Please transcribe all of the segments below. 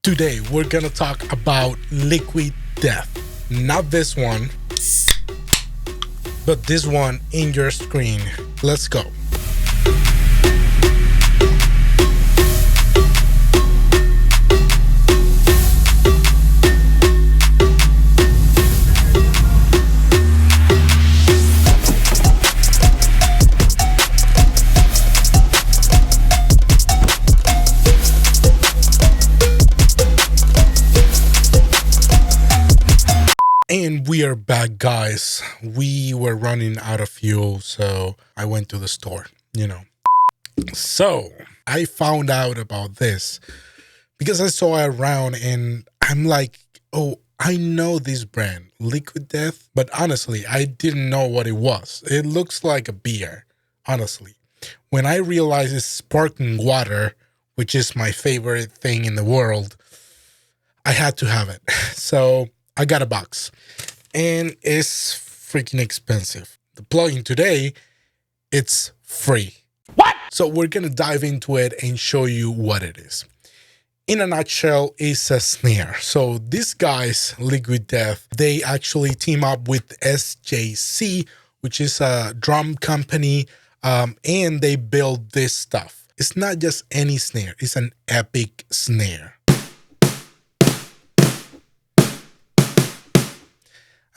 Today we're gonna talk about Liquid Death. Not this one, but this one in your screen. Let's go. And we are back, guys. We were running out of fuel, so I went to the store, So I found out about this because I saw it around and I'm like, oh, I know this brand, Liquid Death, but honestly, I didn't know what it was. It looks like a beer, honestly. When I realized it's sparkling water, which is my favorite thing in the world, I had to have it. So I got a box and it's freaking expensive. The plugin today, it's free. What? So we're going to dive into it and show you what it is. In a nutshell, it's a snare. So these guys, Liquid Death, they actually team up with SJC, which is a drum company, and they build this stuff. It's not just any snare, it's an epic snare.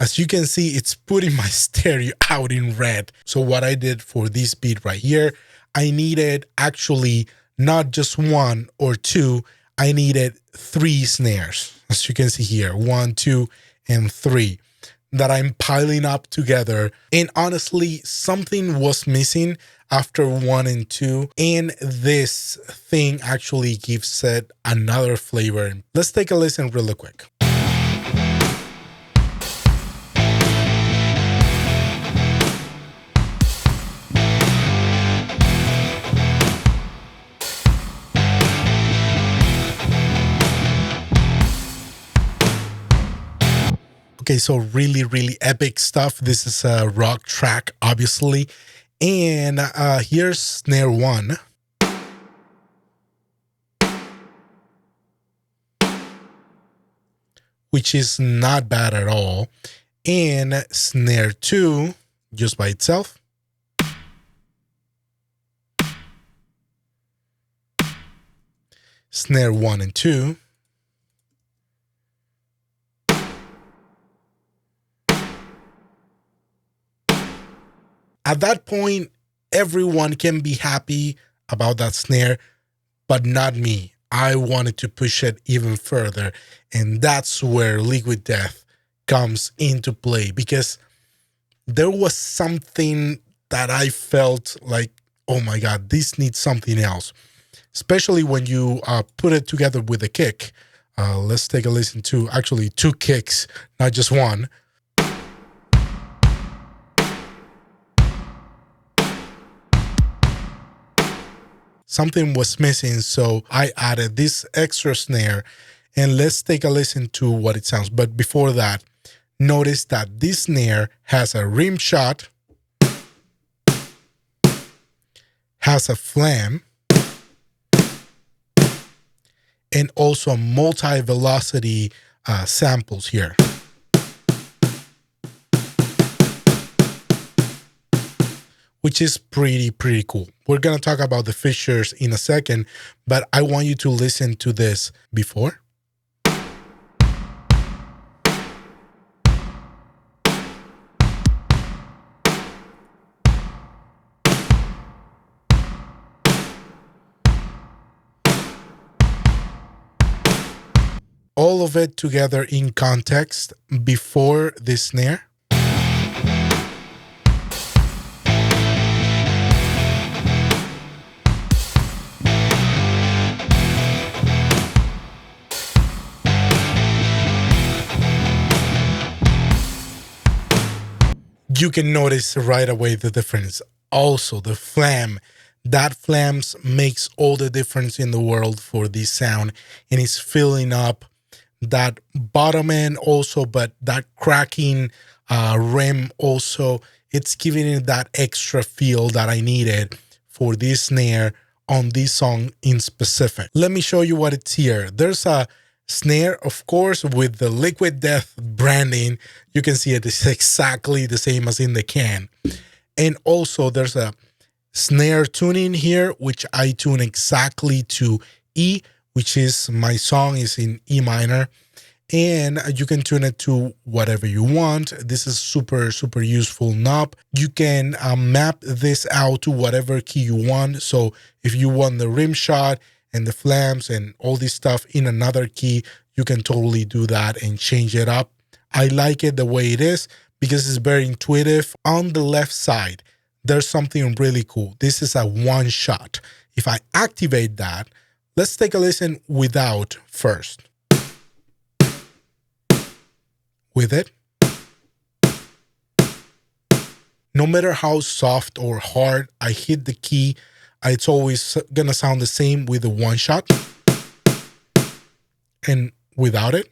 As you can see, it's putting my stereo out in red. So what I did for this beat right here, I needed actually not just one or two, I needed 3 snares. As you can see here, 1, 2, and 3 that I'm piling up together. And honestly, something was missing after 1 and 2. And this thing actually gives it another flavor. Let's take a listen really quick. Okay, so really epic stuff. This is a rock track, obviously. And here's snare 1. Which is not bad at all. And snare 2, just by itself. Snare 1 and 2. At that point, everyone can be happy about that snare, but not me. I wanted to push it even further. And that's where Liquid Death comes into play, because there was something that I felt like, oh my God, this needs something else. Especially when you put it together with a kick. Let's take a listen to actually 2 kicks, not just one. Something was missing, so I added this extra snare, and let's take a listen to what it sounds. But before that, notice that this snare has a rim shot, has a flam, and also multi-velocity samples here. Which is pretty cool. We're going to talk about the fissures in a second, but I want you to listen to this before. All of it together in context before the snare. You can notice right away the difference. Also, the flam. That flams makes all the difference in the world for this sound, and it's filling up that bottom end also, but that cracking rim also, it's giving it that extra feel that I needed for this snare on this song in specific. Let me show you what it's here. There's a snare, of course, with the Liquid Death branding. You can see it is exactly the same as in the can. And also there's a snare tuning here, which I tune exactly to E, which is my song is in E minor. And you can tune it to whatever you want. This is super useful knob. You can map this out to whatever key you want. So if you want the rim shot and the flams and all this stuff in another key, you can totally do that and change it up. I like it the way it is because it's very intuitive. On the left side, there's something really cool. This is a one shot. If I activate that, let's take a listen without first. With it, no matter how soft or hard I hit the key, it's always gonna sound the same with the one shot. And without it,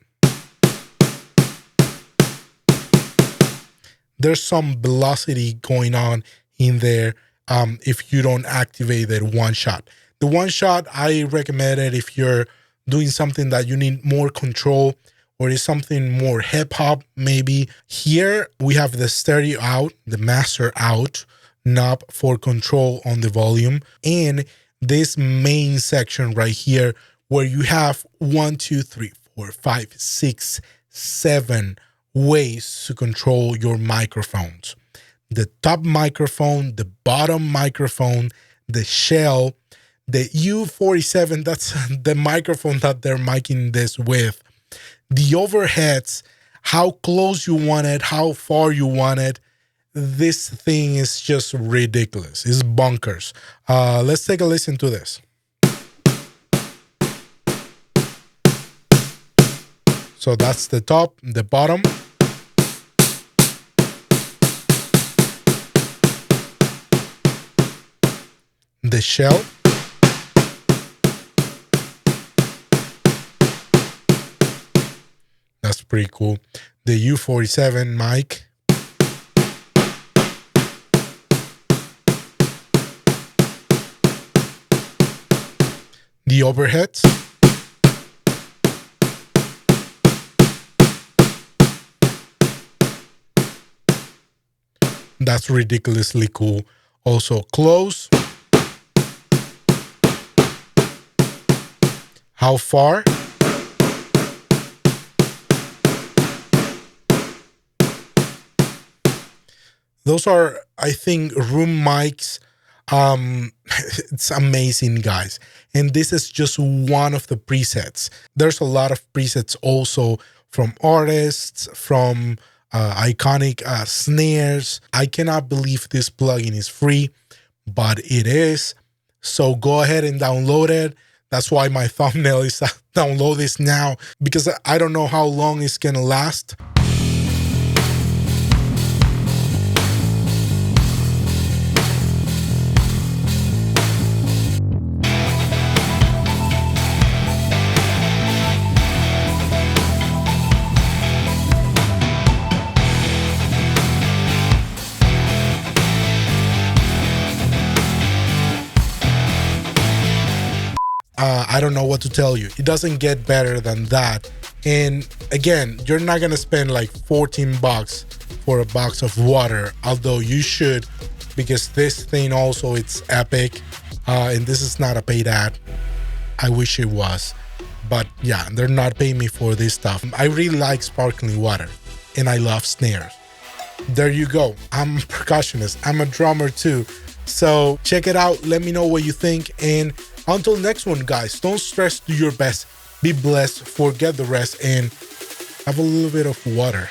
there's some velocity going on in there if you don't activate that one shot. The one shot, I recommend it if you're doing something that you need more control, or is something more hip hop maybe. Here we have the stereo out, the master out knob for control on the volume, and this main section right here where you have 1, 2, 3, 4, 5, 6, 7 ways to control your microphones. The top microphone, the bottom microphone, the shell, the U47, that's the microphone that they're miking this with. The overheads, how close you want it, how far you want it. This thing is just ridiculous. It's bonkers. Let's take a listen to this. So that's the top, the bottom. The shell. That's pretty cool. The U47 mic. The overheads. That's ridiculously cool. Also close. How far? Those are, I think, room mics. It's amazing, guys. And this is just one of the presets. There's a lot of presets also from artists, from iconic snares. I cannot believe this plugin is free, but it is. So go ahead and download it. That's why my thumbnail is download this now, because I don't know how long it's gonna last. I don't know what to tell you. It doesn't get better than that. And again, you're not gonna spend like $14 for a box of water, although you should, because this thing also, it's epic. And this is not a paid ad. I wish it was, but yeah, they're not paying me for this stuff. I really like sparkling water and I love snares. There you go. I'm a percussionist. I'm a drummer too. So check it out. Let me know what you think. And until next one, guys, don't stress, do your best, be blessed, forget the rest, and have a little bit of water.